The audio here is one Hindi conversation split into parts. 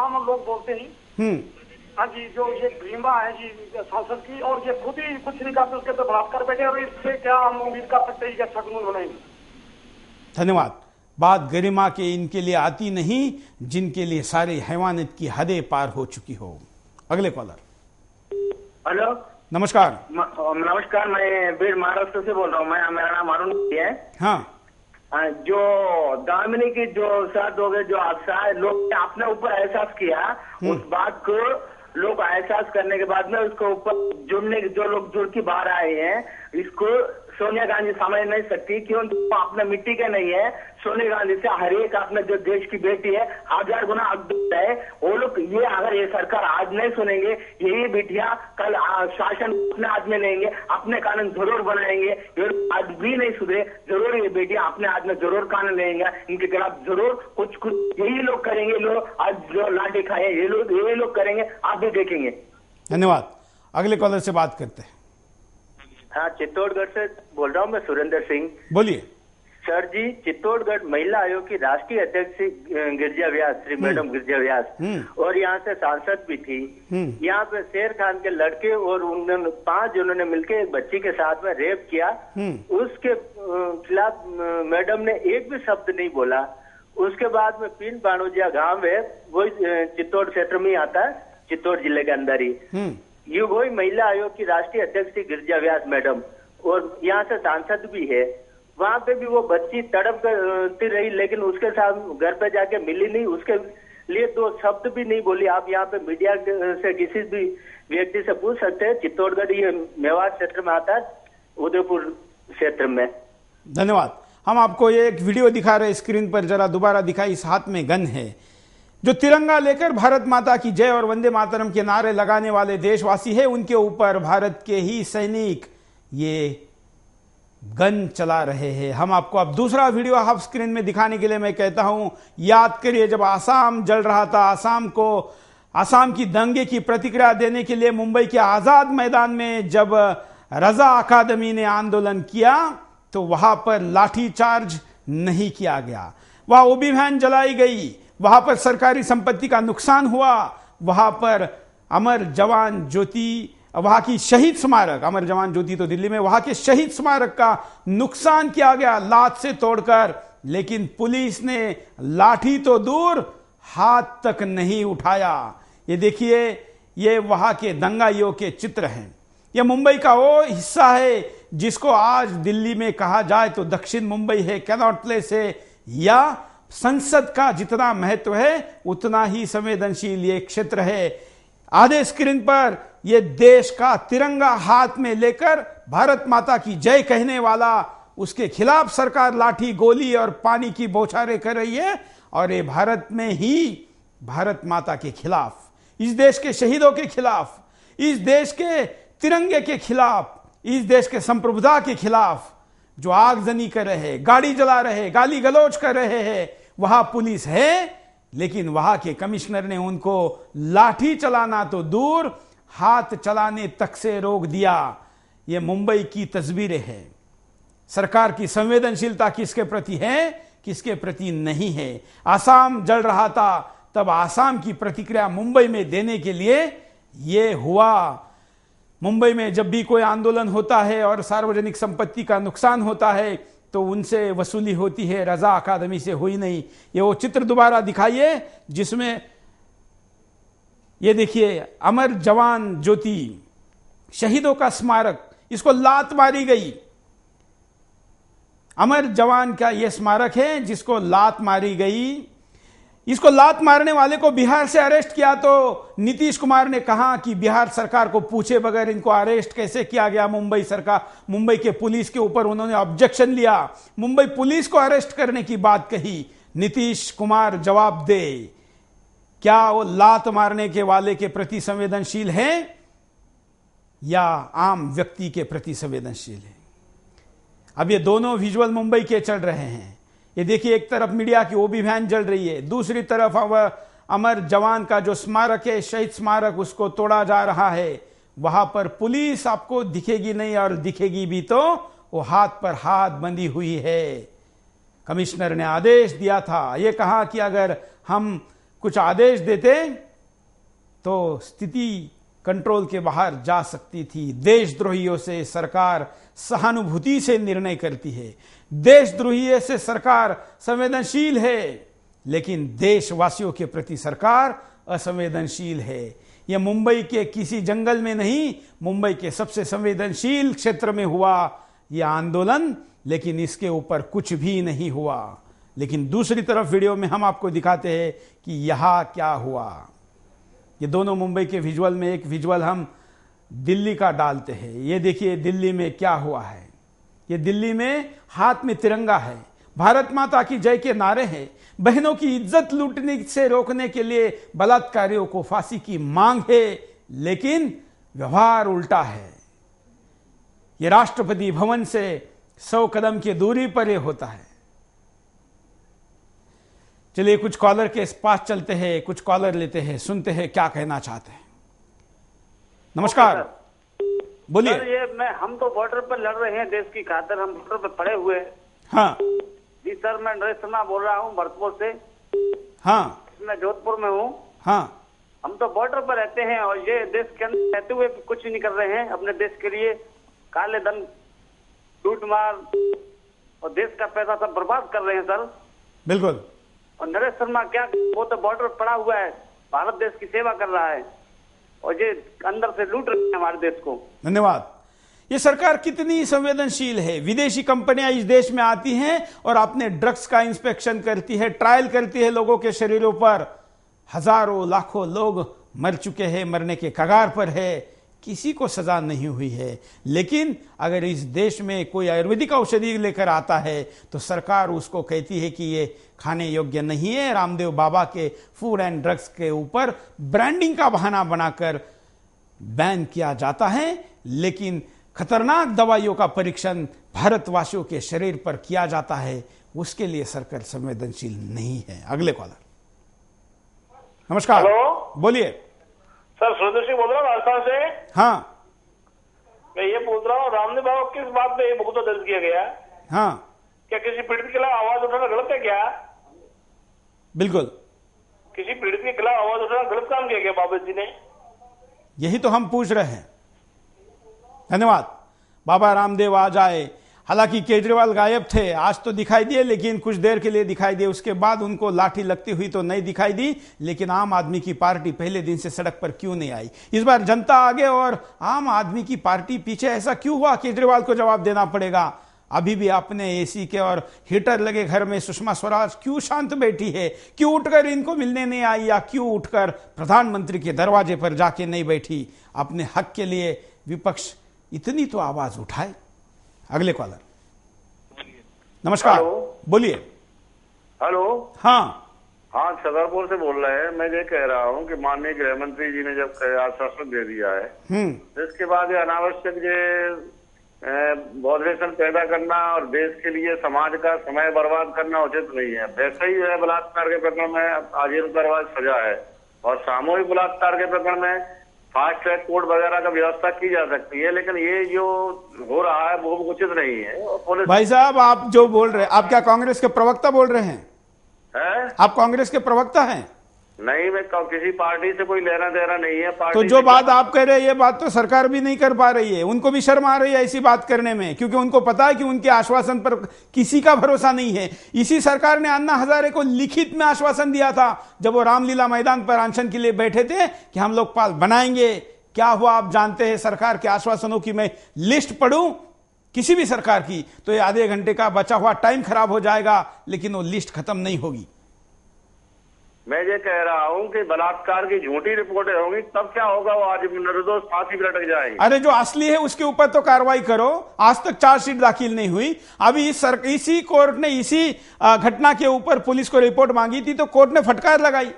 आम लोग बोलते हैं। हाँ जी, जो ये गरिमा है जी संसद की, और ये खुद ही कुछ नहीं करते, उसके तो बलात्कार बैठे, और इससे क्या हम उम्मीद कर सकते हैं कि अच्छा कानून बनाएंगे। धन्यवाद। बात गरिमा के इनके लिए आती नहीं जिनके लिए सारी हैवानियत की हदें पार हो चुकी हो। अगले कॉलर। हेलो, नमस्कार। नमस्कार, मैं बीड़ महाराष्ट्र से बोल रहा हूँ। मेरा नाम अरुण है। हाँ, जो दामिनी की जो साथ हो गए, जो हादसा लोग ने अपने ऊपर एहसास किया, उस बात को लोग एहसास करने के बाद में उसको ऊपर जुड़ने, जो लोग जुड़ के बाहर आए हैं, इसको सोनिया गांधी समझ नहीं सकती, क्योंकि वो अपने मिट्टी के नहीं है। सोनिया गांधी से हर एक अपने जो देश की बेटी है 1000 गुना अद्भुत है। वो लोग ये, अगर ये सरकार आज नहीं सुनेंगे, यही बेटियां कल शासन अपने हाथ में लेंगे, अपने कानून जरूर बनाएंगे। ये आज भी नहीं सुधरे, जरूर ये बेटियां अपने हाथ में जरूर कानून लेंगे, इनके खिलाफ जरूर कुछ यही लोग करेंगे। लोग आज जो लाठी खाए ये लोग करेंगे, आप भी देखेंगे। धन्यवाद। अगले कॉलर से बात करते हैं। हाँ, चित्तौड़गढ़ से बोल रहा हूँ मैं, सुरेंद्र सिंह। बोलिए सर जी। चित्तौड़गढ़ महिला आयोग की राष्ट्रीय अध्यक्ष गिरिजा व्यास, श्री मैडम गिरिजा व्यास, और यहाँ से सांसद भी थी। यहाँ पे शेर खान के लड़के और उन्होंने 5 जिन्होंने मिलकर एक बच्ची के साथ में रेप किया, उसके खिलाफ मैडम ने एक भी शब्द नहीं बोला। उसके बाद में पीन बाणोजिया गाँव है, वही चित्तौड़ क्षेत्र में आता है, चित्तौड़ जिले के अंदर ही। ये वही महिला आयोग की राष्ट्रीय अध्यक्ष थी गिरिजा व्यास मैडम, और यहाँ से सांसद भी है। वहाँ पे भी वो बच्ची तड़प करती रही, लेकिन उसके साथ घर पे जाके मिली नहीं, उसके लिए 2 शब्द भी नहीं बोली। आप यहाँ पे मीडिया से किसी भी व्यक्ति से पूछ सकते हैं। चित्तौड़गढ़ ये मेवाड़ क्षेत्र में आता है, उदयपुर क्षेत्र में। धन्यवाद। हम आपको ये एक वीडियो दिखा रहे हैं स्क्रीन पर, जरा दोबारा दिखाई। इस हाथ में गन है। जो तिरंगा लेकर भारत माता की जय और वंदे मातरम के नारे लगाने वाले देशवासी है, उनके ऊपर भारत के ही सैनिक ये गन चला रहे हैं। हम आपको अब दूसरा वीडियो हाफ स्क्रीन में दिखाने के लिए मैं कहता हूं, याद करिए जब आसाम जल रहा था, आसाम की दंगे की प्रतिक्रिया देने के लिए मुंबई के आजाद मैदान में जब रजा अकादमी ने आंदोलन किया तो वहां पर लाठीचार्ज नहीं किया गया, वहां ओबी वैन जलाई गई, वहां पर सरकारी संपत्ति का नुकसान हुआ, वहां पर अमर जवान ज्योति, वहां की शहीद स्मारक, अमर जवान ज्योति तो दिल्ली में, वहां के शहीद स्मारक का नुकसान किया गया लात से तोड़कर। लेकिन पुलिस ने लाठी तो दूर, हाथ तक नहीं उठाया। ये देखिए, ये वहां के दंगाइयों के चित्र हैं। यह मुंबई का वो हिस्सा है जिसको आज दिल्ली में कहा जाए तो दक्षिण मुंबई है, कैनॉट प्लेस है, या संसद का जितना महत्व है उतना ही संवेदनशील ये क्षेत्र है। आधे स्क्रीन पर ये देश का तिरंगा हाथ में लेकर भारत माता की जय कहने वाला, उसके खिलाफ सरकार लाठी, गोली और पानी की बौछारें कर रही है, और ये भारत में ही भारत माता के खिलाफ, इस देश के शहीदों के खिलाफ, इस देश के तिरंगे के खिलाफ, इस देश के संप्रभुता के खिलाफ जो आगजनी कर रहे हैं, गाड़ी जला रहे हैं, गाली गलौज कर रहे हैं, वहां पुलिस है, लेकिन वहां के कमिश्नर ने उनको लाठी चलाना तो दूर, हाथ चलाने तक से रोक दिया। ये मुंबई की तस्वीरें हैं। सरकार की संवेदनशीलता किसके प्रति है, किसके प्रति नहीं है। आसाम जल रहा था, तब आसाम की प्रतिक्रिया मुंबई में देने के लिए यह हुआ। मुंबई में जब भी कोई आंदोलन होता है और सार्वजनिक संपत्ति का नुकसान होता है तो उनसे वसूली होती है, रजा अकादमी से हुई नहीं। ये वो चित्र दोबारा दिखाइए जिसमें ये देखिए, अमर जवान ज्योति, शहीदों का स्मारक, इसको लात मारी गई। अमर जवान का यह स्मारक है जिसको लात मारी गई। इसको लात मारने वाले को बिहार से अरेस्ट किया तो नीतीश कुमार ने कहा कि बिहार सरकार को पूछे बगैर इनको अरेस्ट कैसे किया गया। मुंबई सरकार, मुंबई के पुलिस के ऊपर उन्होंने ऑब्जेक्शन लिया, मुंबई पुलिस को अरेस्ट करने की बात कही। नीतीश कुमार जवाब दे, क्या वो लात मारने के वाले के प्रति संवेदनशील है या आम व्यक्ति के प्रति संवेदनशील है? अब ये दोनों विजुअल मुंबई के चल रहे हैं। ये देखिए, एक तरफ मीडिया की ओबी वैन जल रही है, दूसरी तरफ अमर जवान का जो स्मारक है, शहीद स्मारक, उसको तोड़ा जा रहा है। वहां पर पुलिस आपको दिखेगी नहीं, और दिखेगी भी तो वो हाथ पर हाथ बंधी हुई है। कमिश्नर ने आदेश दिया था, ये कहा कि अगर हम कुछ आदेश देते तो स्थिति कंट्रोल के बाहर जा सकती थी। देशद्रोहियों से सरकार सहानुभूति से निर्णय करती है, देशद्रोही से सरकार संवेदनशील है, लेकिन देशवासियों के प्रति सरकार असंवेदनशील है। यह मुंबई के किसी जंगल में नहीं, मुंबई के सबसे संवेदनशील क्षेत्र में हुआ यह आंदोलन, लेकिन इसके ऊपर कुछ भी नहीं हुआ। लेकिन दूसरी तरफ वीडियो में हम आपको दिखाते हैं कि यहां क्या हुआ। ये दोनों मुंबई के विजुअल में एक विजुअल हम दिल्ली का डालते हैं। ये देखिए दिल्ली में क्या हुआ है। ये दिल्ली में हाथ में तिरंगा है, भारत माता की जय के नारे हैं, बहनों की इज्जत लूटने से रोकने के लिए बलात्कारियों को फांसी की मांग है, लेकिन व्यवहार उल्टा है। यह राष्ट्रपति भवन से 100 कदम की दूरी पर यह होता है। चलिए कुछ कॉलर के पास चलते हैं, कुछ कॉलर लेते हैं, सुनते हैं क्या कहना चाहते हैं। नमस्कार, बोलिए। ये हम तो बॉर्डर पर लड़ रहे हैं देश की खातिर, हम बॉर्डर पर पड़े हुए हैं। हाँ जी सर, मैं नरेश शर्मा बोल रहा हूँ भरतपुर से। हाँ, मैं जोधपुर में हूँ। हाँ, हम तो बॉर्डर पर रहते हैं और ये देश के अंदर रहते हुए कुछ नहीं कर रहे हैं अपने देश के लिए। काले धन, लूट मार और देश का पैसा सब बर्बाद कर रहे हैं सर। बिल्कुल। और नरेश शर्मा क्या, वो तो बॉर्डर पड़ा हुआ है, भारत देश की सेवा कर रहा है और ये अंदर से लूट रहे हैं हमारे देश को। धन्यवाद। ये सरकार कितनी संवेदनशील है। विदेशी कंपनियां इस देश में आती हैं और अपने ड्रग्स का इंस्पेक्शन करती है, ट्रायल करती है लोगों के शरीरों पर। हजारों लाखों लोग मर चुके हैं, मरने के कगार पर है, किसी को सजा नहीं हुई है। लेकिन अगर इस देश में कोई आयुर्वेदिक औषधि लेकर आता है तो सरकार उसको कहती है कि ये खाने योग्य नहीं है। रामदेव बाबा के फूड एंड ड्रग्स के ऊपर ब्रांडिंग का बहाना बनाकर बैन किया जाता है, लेकिन खतरनाक दवाइयों का परीक्षण भारतवासियों के शरीर पर किया जाता है, उसके लिए सरकार संवेदनशील नहीं है। अगले कॉलर। नमस्कार। हेलो, बोलिए सर। सुरेंद्र सिंह बोल रहा हूँ राजस्थान से। हाँ, मैं ये पूछ रहा हूँ, रामदेव बाबा किस बात पे ये मुकदमा दर्ज किया गया? हाँ, क्या किसी पीड़ित के खिलाफ आवाज उठाना गलत है क्या? बिल्कुल। किसी पीड़ित के खिलाफ आवाज उठाना गलत काम किया गया बाबा जी ने? यही तो हम पूछ रहे हैं। धन्यवाद। बाबा रामदेव आ जाए। हालांकि केजरीवाल गायब थे, आज तो दिखाई दिए, लेकिन कुछ देर के लिए दिखाई दिए, उसके बाद उनको लाठी लगती हुई तो नहीं दिखाई दी। लेकिन आम आदमी की पार्टी पहले दिन से सड़क पर क्यों नहीं आई? इस बार जनता आगे और आम आदमी की पार्टी पीछे, ऐसा क्यों हुआ? केजरीवाल को जवाब देना पड़ेगा। अभी भी अपने एसी के और हीटर लगे घर में सुषमा स्वराज क्यों शांत बैठी है? क्यों उठकर इनको मिलने नहीं आई, या क्यों उठकर प्रधानमंत्री के दरवाजे पर जाके नहीं बैठी? अपने हक के लिए विपक्ष इतनी तो आवाज उठाए। अगले कॉलर। नमस्कार, बोलिए। हेलो। हाँ हाँ, छतरपुर से बोल रहे हैं। मैं ये कह रहा हूँ कि माननीय गृह मंत्री जी ने जब आश्वासन दे दिया है, इसके बाद ये अनावश्यक ये बॉडरेशन पैदा करना और देश के लिए समाज का समय बर्बाद करना उचित नहीं है। वैसे ही है, बलात्कार के प्रकरण में आजीवन कारावास सजा है और सामूहिक बलात्कार के प्रकरण में फास्ट ट्रैक कोर्ट वगैरह का व्यवस्था की जा सकती है, लेकिन ये जो हो रहा है वो उचित नहीं है। भाई साहब, आप जो बोल रहे हैं, आप क्या कांग्रेस के प्रवक्ता बोल रहे हैं? आप कांग्रेस के प्रवक्ता हैं? नहीं, मैं किसी पार्टी से कोई लेना देना नहीं है। तो जो बात आप कह रहे हैं, ये बात तो सरकार भी नहीं कर पा रही है। उनको भी शर्म आ रही है ऐसी बात करने में, क्योंकि उनको पता है कि उनके आश्वासन पर किसी का भरोसा नहीं है। इसी सरकार ने अन्ना हजारे को लिखित में आश्वासन दिया था जब वो रामलीला मैदान पर अनशन के लिए बैठे थे कि हम लोकपाल बनाएंगे। क्या हुआ आप जानते हैं? सरकार के आश्वासनों की मैं लिस्ट पढ़ूं किसी भी सरकार की तो ये आधे घंटे का बचा हुआ टाइम खराब हो जाएगा, लेकिन वो लिस्ट खत्म नहीं होगी। मैं ये कह रहा हूँ कि बलात्कार की झूठी रिपोर्टें होंगी, तब क्या होगा? वो आज निर्दोष फांसी पर लटक जाएंगे। अरे जो असली है उसके ऊपर तो कार्रवाई करो। आज तक चार्जशीट दाखिल नहीं हुई। अभी इसी कोर्ट ने इसी घटना के ऊपर पुलिस को रिपोर्ट मांगी थी तो कोर्ट ने फटकार लगाई।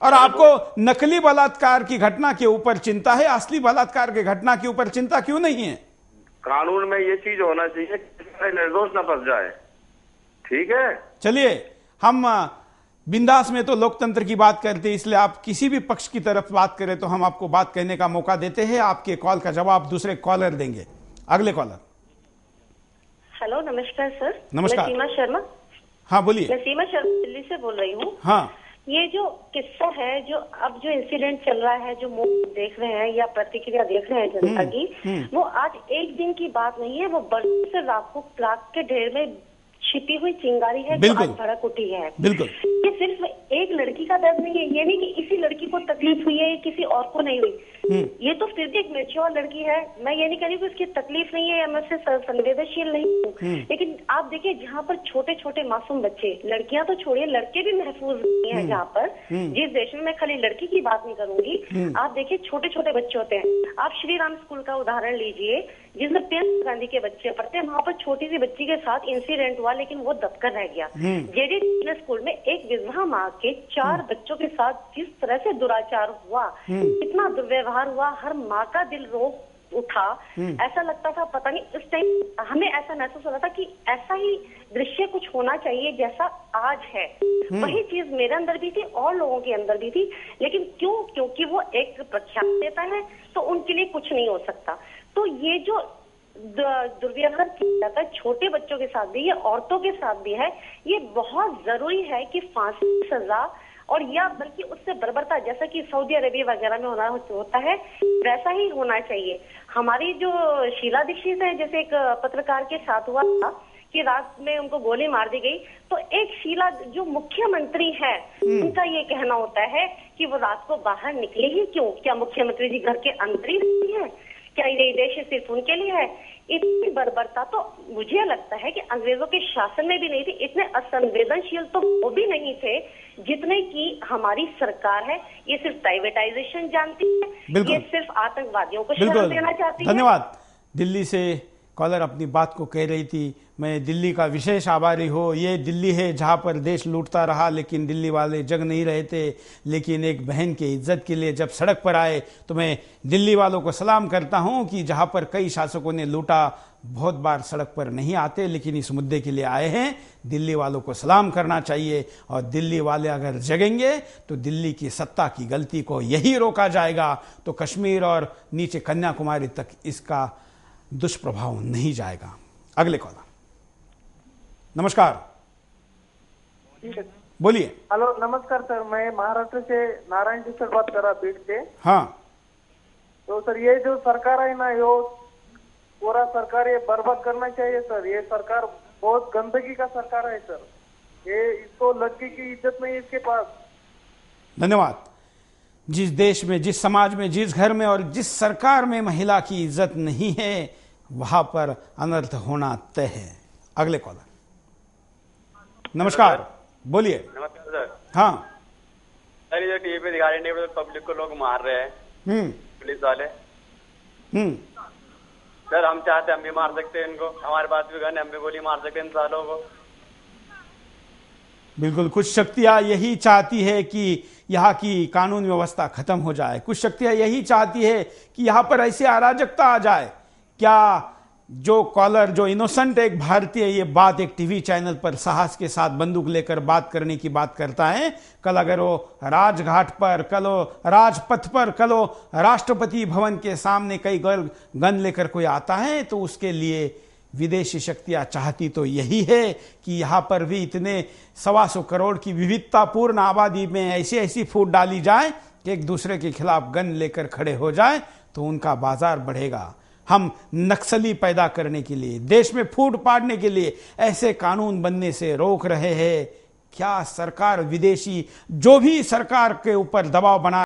और आपको नकली बलात्कार की घटना के ऊपर चिंता है, असली बलात्कार की घटना के ऊपर चिंता क्यों नहीं है? कानून में ये चीज होना चाहिए कि निर्दोष न फंस जाए। ठीक है, चलिए हम बिंदास में तो लोकतंत्र की बात करते हैं, इसलिए आप किसी भी पक्ष की तरफ बात करें तो हम आपको बात कहने का मौका देते हैं। आपके कॉल का जवाब दूसरे कॉलर देंगे। अगले कॉलर। हेलो, नमस्कार सर। नमस्कार। मैं सीमा शर्मा। हाँ बोलिए। मैं सीमा शर्मा दिल्ली से बोल रही हूँ। हाँ, ये जो किस्सा है, जो अब जो इंसिडेंट चल रहा है, जो मूवी देख रहे हैं या प्रतिक्रिया देख रहे हैं जनता की, वो आज एक दिन की बात नहीं है, वो बरसों से राख के ढेर में छिपी हुई चिंगारी है जो आज भड़क उठी है। बिल्कुल, ये सिर्फ एक लड़की का दर्द नहीं है, ये नहीं कि इसी लड़की को तकलीफ हुई है, किसी और को नहीं हुई। ये तो फिर भी एक मैच्योर लड़की है, मैं ये नहीं कह रही कि उसकी तकलीफ नहीं है या मैं उससे संवेदनशील नहीं हूँ, लेकिन आप देखिए जहाँ पर छोटे छोटे मासूम बच्चे, लड़कियां तो छोड़िए लड़के भी महफूज नहीं है, जहाँ पर जिस देश में, मैं खाली लड़की की बात नहीं करूंगी, आप देखिए छोटे छोटे बच्चे होते हैं। आप श्री राम स्कूल का उदाहरण लीजिए, जिसमें प्रियंका गांधी के बच्चे पढ़ते हैं, वहाँ पर छोटी सी बच्ची के साथ इंसिडेंट हुआ, लेकिन वो दबकर रह गया। जेडी स्कूल में एक विधवा माँ के 4 बच्चों के साथ जिस तरह से दुराचार हुआ, इतना दुर्व्यवहार हुआ, हर माँ का दिल रो उठा। ऐसा लगता था, पता नहीं उस टाइम हमें ऐसा महसूस हो रहा था कि ऐसा ही दृश्य कुछ होना चाहिए जैसा आज है। वही चीज मेरे अंदर भी थी और लोगों के अंदर भी थी, लेकिन क्योंकि वो एक प्रख्यात देता है तो उनके लिए कुछ नहीं हो सकता। तो ये जो दुर्व्यवहार किया जाता है छोटे बच्चों के साथ भी, ये औरतों के साथ भी है, ये बहुत जरूरी है कि फांसी की सजा और या बल्कि उससे बर्बरता, जैसा कि सऊदी अरेबिया वगैरह में होता है, वैसा ही होना चाहिए। हमारी जो शीला दीक्षित है, जैसे एक पत्रकार के साथ हुआ था कि रात में उनको गोली मार दी गई, तो एक शीला जो मुख्यमंत्री है, उनका ये कहना होता है कि वो रात को बाहर निकले ही क्यों? क्या मुख्यमंत्री जी घर के अंदर ही नहीं है? क्या ये देश सिर्फ उनके लिए है? इतनी बर्बरता तो मुझे लगता है कि अंग्रेजों के शासन में भी नहीं थी। इतने असंवेदनशील तो वो भी नहीं थे जितने की हमारी सरकार है। ये सिर्फ प्राइवेटाइजेशन जानती है, ये सिर्फ आतंकवादियों को शरण देना चाहती है। धन्यवाद। दिल्ली से कॉलर अपनी बात को कह रही थी, मैं दिल्ली का विशेष आभारी हूँ। ये दिल्ली है जहाँ पर देश लूटता रहा, लेकिन दिल्ली वाले जग नहीं रहे थे। लेकिन एक बहन की इज्जत के लिए जब सड़क पर आए तो मैं दिल्ली वालों को सलाम करता हूँ कि जहाँ पर कई शासकों ने लूटा, बहुत बार सड़क पर नहीं आते, लेकिन इस मुद्दे के लिए आए हैं। दिल्ली वालों को सलाम करना चाहिए, और दिल्ली वाले अगर जगेंगे तो दिल्ली की सत्ता की गलती को यही रोका जाएगा, तो कश्मीर और नीचे कन्याकुमारी तक इसका दुष्प्रभाव नहीं जाएगा। अगले कॉलर। नमस्कार, बोलिए। हेलो, नमस्कार सर, मैं महाराष्ट्र से नारायण जी सर बात कर रहा, बीड से। हाँ, तो सर ये जो सरकार है ना, यो पूरा सरकार ये बर्बाद करना चाहिए सर। ये सरकार बहुत गंदगी का सरकार है सर। ये इसको लड़की की इज्जत नहीं इसके पास। धन्यवाद। जिस देश में, जिस समाज में, जिस घर में और जिस सरकार में महिला की इज्जत नहीं है, वहां पर अनर्थ होना तय है। अगले कॉलर। नमस्कार, बोलिए। नमस्कार सर। हाँ सर, ये टीवी पे दिखा रहे हैं पब्लिक को लोग मार रहे हैं, पुलिस वाले। सर हम चाहते हम भी मार सकते हैं इनको, हमारे पास भी गन है, हम भी गोली मार सकते हैं इन सालों को। बिल्कुल, कुछ शक्तियां यही चाहती है कि यहाँ की कानून व्यवस्था खत्म हो जाए। कुछ शक्तियां यही चाहती है कि यहाँ पर ऐसी अराजकता आ जाए। क्या जो कॉलर, जो इनोसेंट एक भारतीय ये बात एक टीवी चैनल पर साहस के साथ बंदूक लेकर बात करने की बात करता है, कल अगर वो राजघाट पर, कल वो राजपथ पर, कल वो राष्ट्रपति भवन के सामने कई गन लेकर कोई आता है, तो उसके लिए विदेशी शक्तियां चाहती तो यही है कि यहाँ पर भी इतने 125 करोड़ की विविधतापूर्ण आबादी में ऐसी ऐसी फूट डाली जाए कि एक दूसरे के खिलाफ गन लेकर खड़े हो जाए, तो उनका बाजार बढ़ेगा। हम नक्सली पैदा करने के लिए, देश में फूट पाड़ने के लिए ऐसे कानून बनने से रोक रहे हैं। क्या सरकार, विदेशी जो भी सरकार के ऊपर दबाव बना